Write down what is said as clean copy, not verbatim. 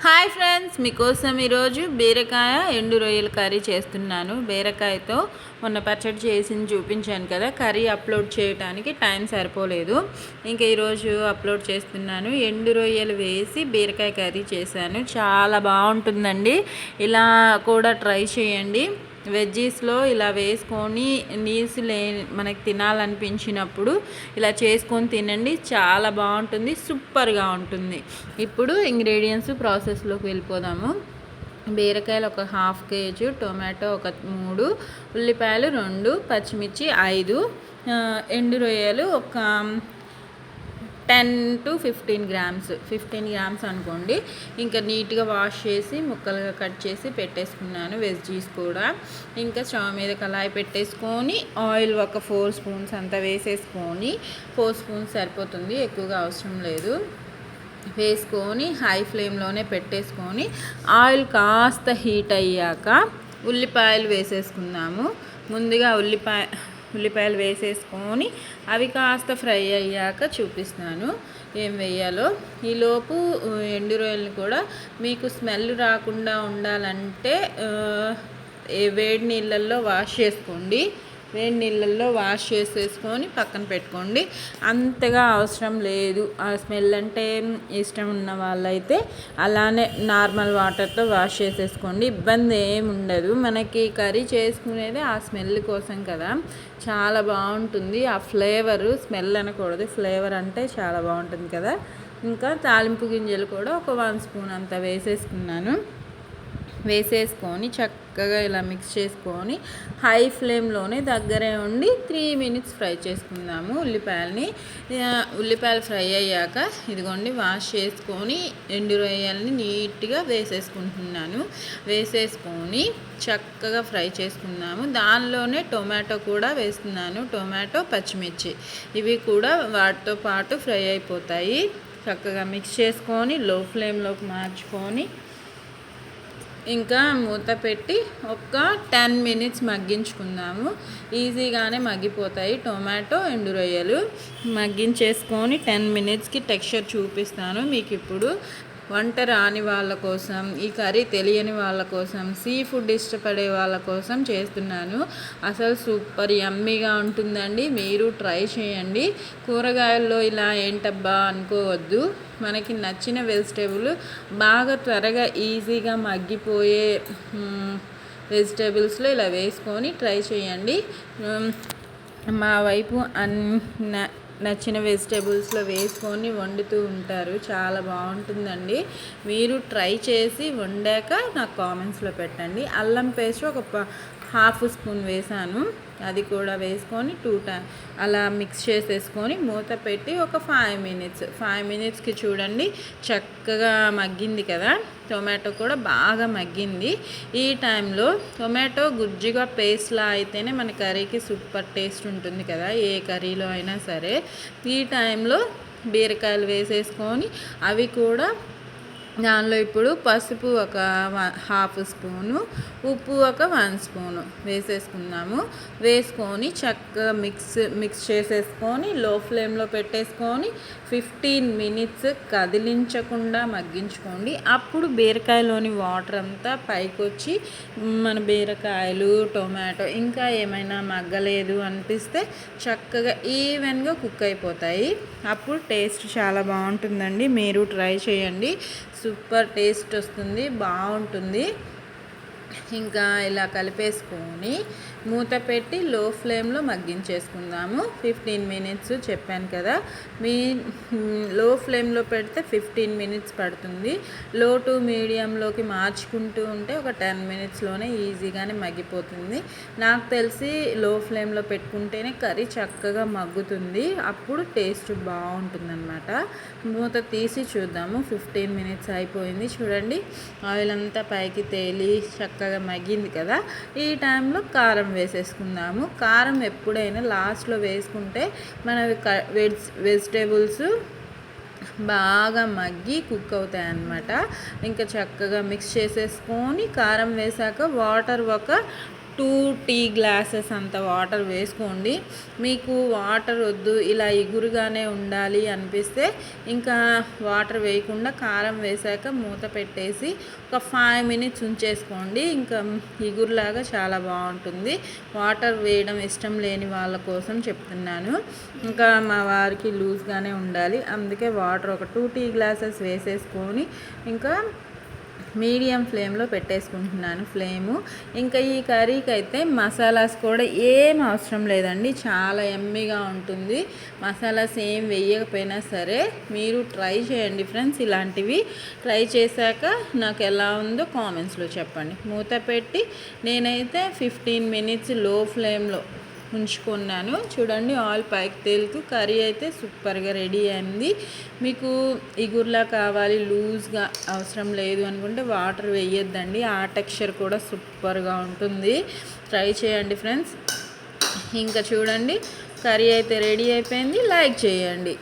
Hi friends, మీకోసం ఈరోజు బీరకాయ ఎండు రొయ్యల కర్రీ చేస్తున్నాను. బీరకాయతో మొన్న పచ్చడి చేసింది చూపించాను కదా, కర్రీ అప్లోడ్ చేయడానికి టైం సరిపోలేదు. ఇంకా ఈరోజు అప్లోడ్ చేస్తున్నాను. ఎండు రొయ్యలు వేసి బీరకాయ కర్రీ చేశాను. చాలా బాగుంటుందండి. ఇలా కూడా ట్రై చేయండి. వెజ్జీస్లో ఇలా వేసుకొని నీసు మనకి తినాలనిపించినప్పుడు ఇలా చేసుకొని తినండి. చాలా బాగుంటుంది, సూపర్గా ఉంటుంది. ఇప్పుడు ఇంగ్రీడియంట్స్ ప్రాసెస్లోకి వెళ్ళిపోదాము. బీరకాయలు ఒక 1/2 కేజీ, టొమాటో ఒక 3, ఉల్లిపాయలు 2, పచ్చిమిర్చి 5, ఎండు రొయ్యలు ఒక 10 to 15 గ్రామ్స్, 15 గ్రామ్స్ అనుకోండి. ఇంకా నీట్గా వాష్ చేసి ముక్కలుగా కట్ చేసి పెట్టేసుకున్నాను. వెజ్జీస్ కూడా ఇంకా స్టవ్ మీద కళాయి పెట్టేసుకొని ఆయిల్ ఒక 4 స్పూన్స్ అంతా వేసేసుకొని, 4 స్పూన్స్ సరిపోతుంది, ఎక్కువగా అవసరం లేదు. వేసుకొని హై ఫ్లేమ్లోనే పెట్టేసుకొని ఆయిల్ కాస్త హీట్ అయ్యాక ఉల్లిపాయలు వేసేసుకుందాము. ముందుగా ఉల్లిపాయలు వేసేసుకొని అవి కాస్త ఫ్రై అయ్యాక చూపిస్తున్నాను ఏం వేయాలో. ఈలోపు ఎండు రొయ్యలను కూడా మీకు స్మెల్ రాకుండా ఉండాలంటే వేడి నీళ్ళల్లో వాష్ చేసుకోండి. వేడి నీళ్ళల్లో వాష్ చేసేసుకొని పక్కన పెట్టుకోండి. అంతగా అవసరం లేదు. ఆ స్మెల్ అంటే ఇష్టం ఉన్న వాళ్ళైతే అలానే నార్మల్ వాటర్తో వాష్ చేసేసుకోండి. ఇబ్బంది ఏమి ఉండదు. మనకి కర్రీ చేసుకునేది ఆ స్మెల్ కోసం కదా, చాలా బాగుంటుంది. ఆ ఫ్లేవరు, స్మెల్ అనకూడదు, ఫ్లేవర్ అంటే చాలా బాగుంటుంది కదా. ఇంకా తాలింపు గింజలు కూడా ఒక 1 స్పూన్ అంత వేసేసుకొని చక్కగా ఇలా మిక్స్ చేసుకొని హై ఫ్లేమ్లోనే దగ్గరే ఉండి 3 మినిట్స్ ఫ్రై చేసుకుందాము ఉల్లిపాయలు ఫ్రై అయ్యాక ఇదిగోండి వాష్ చేసుకొని ఎండు రొయ్యల్ని నీట్గా వేసేసుకొని చక్కగా ఫ్రై చేసుకుందాము. దానిలోనే టొమాటో కూడా వేస్తున్నాను. టొమాటో, పచ్చిమిర్చి ఇవి కూడా వాటితో పాటు ఫ్రై అయిపోతాయి. చక్కగా మిక్స్ చేసుకొని లో ఫ్లేమ్లోకి మార్చుకొని ఇంకా మూత పెట్టి ఒక 10 మినిట్స్ మగ్గించుకుందాము. ఈజీగానే మగ్గిపోతాయి టొమాటో, ఎండు రొయ్యలు. మగ్గించేసుకొని 10 మినిట్స్కి టెక్స్చర్ చూపిస్తాను మీకు ఇప్పుడు. వంట రాని వాళ్ళ కోసం, ఈ కర్రీ తెలియని వాళ్ళ కోసం, సీ ఫుడ్ ఇష్టపడే వాళ్ళ కోసం చేస్తున్నాను. అసలు సూపర్ యమ్మీగా ఉంటుందండి. మీరు ట్రై చేయండి. కూరగాయల్లో ఇలా ఏంటబ్బా అనుకోవద్దు. మనకి నచ్చిన వెజిటేబుల్ బాగా త్వరగా ఈజీగా మగ్గిపోయే వెజిటేబుల్స్లో ఇలా వేసుకొని ట్రై చేయండి. మా వైపు నచ్చిన వెజిటేబుల్స్లో వేసుకొని వండుతూ ఉంటారు. చాలా బాగుంటుందండి. మీరు ట్రై చేసి వండాక నాకు కామెంట్స్లో పెట్టండి. అల్లం పేస్ట్ ఒక 1/2 స్పూన్ వేసాను. అది కూడా వేసుకొని 2 టైమ్స్ అలా మిక్స్ చేసేసుకొని మూత పెట్టి ఒక 5 మినిట్స్కి చూడండి చక్కగా మగ్గింది కదా. టొమాటో కూడా బాగా మగ్గింది. ఈ టైంలో టొమాటో గుజ్జుగా పేస్ట్లా అయితేనే మన కర్రీకి సూపర్ టేస్ట్ ఉంటుంది కదా, ఏ కర్రీలో అయినా సరే. ఈ టైంలో బీరకాయలు వేసేసుకొని అవి కూడా దానిలో ఇప్పుడు పసుపు ఒక 1/2 స్పూను, ఉప్పు ఒక 1 స్పూను వేసేసుకున్నాము. వేసుకొని చక్కగా మిక్స్ చేసేసుకొని లో ఫ్లేమ్లో పెట్టేసుకొని 15 మినిట్స్ కదిలించకుండా మగ్గించుకోండి. అప్పుడు బీరకాయలోని వాటర్ అంతా పైకి వచ్చి మన బీరకాయలు, టొమాటో ఇంకా ఏమైనా మగ్గలేదు అనిపిస్తే చక్కగా ఈవెన్గా కుక్ అయిపోతాయి. అప్పుడు టేస్ట్ చాలా బాగుంటుందండి. మీరు ట్రై చేయండి. సూపర్ టేస్ట్ వస్తుంది, బాగుంటుంది. ఇంకా ఇలా కలిపేసుకొని మూత పెట్టి లో ఫ్లేమ్లో మగ్గించేసుకుందాము. 15 మినిట్స్ చెప్పాను కదా. మీ లో ఫ్లేమ్లో పెడితే 15 మినిట్స్ పడుతుంది. లో టు మీడియంలోకి మార్చుకుంటూ ఉంటే ఒక 10 మినిట్స్లోనే ఈజీగానే మగ్గిపోతుంది. నాకు తెలిసి లో ఫ్లేమ్లో పెట్టుకుంటేనే కర్రీ చక్కగా మగ్గుతుంది. అప్పుడు టేస్ట్ బాగుంటుందన్నమాట. మూత తీసి చూద్దాము. 15 మినిట్స్ అయిపోయింది చూడండి. ఆయిల్ అంతా పైకి తేలి చక్కగా మగ్గింది కదా. ఈ టైంలో కారం వేసేసుకుందాము. కారం ఎప్పుడైనా లాస్ట్లో వేసుకుంటే మన వెజిటేబుల్స్ బాగా మగ్గి కుక్ అవుతాయి అన్నమాట. ఇంకా చక్కగా మిక్స్ చేసేసుకొని కారం వేసాక వాటర్ ఒక 2 టీ గ్లాసెస్ అంత వాటర్ వేసుకోండి. మీకు వాటర్ వద్దు, ఇలా ఇగురుగానే ఉండాలి అనిపిస్తే ఇంకా వాటర్ వేయకుండా కారం వేసాక మూత పెట్టేసి ఒక 5 మినిట్స్ ఉంచేసుకోండి. ఇంకా ఇగురులాగా చాలా బాగుంటుంది. వాటర్ వేయడం ఇష్టం లేని వాళ్ళ కోసం చెప్తున్నాను. ఇంకా మా వారికి లూజ్గానే ఉండాలి, అందుకే వాటర్ ఒక 2 టీ గ్లాసెస్ వేసేసుకొని ఇంకా మీడియం ఫ్లేమ్లో పెట్టేసుకుంటున్నాను ఫ్లేము. ఇంకా ఈ కర్రీకి అయితే మసాలాస్ కూడా ఏం అవసరం లేదండి, చాలా యమ్మీగా ఉంటుంది. మసాలాస్ ఏం వేయకపోయినా సరే మీరు ట్రై చేయండి ఫ్రెండ్స్. ఇలాంటివి ట్రై చేశాక నాకు ఎలా ఉందో కామెంట్స్లో చెప్పండి. మూత పెట్టి నేనైతే 15 మినిట్స్ లో ఫ్లేమ్లో ఉంచుకున్నాను. చూడండి ఆయిల్ పైకి తేలుతూ కర్రీ అయితే సూపర్గా రెడీ అయింది. మీకు ఇగుర్లా కావాలి, లూజ్గా అవసరం లేదు అనుకుంటే వాటర్ వేయొద్దండి, ఆ టెక్స్చర్ కూడా సూపర్గా ఉంటుంది. ట్రై చేయండి ఫ్రెండ్స్. ఇంకా చూడండి కర్రీ అయితే రెడీ అయిపోయింది. లైక్ చేయండి.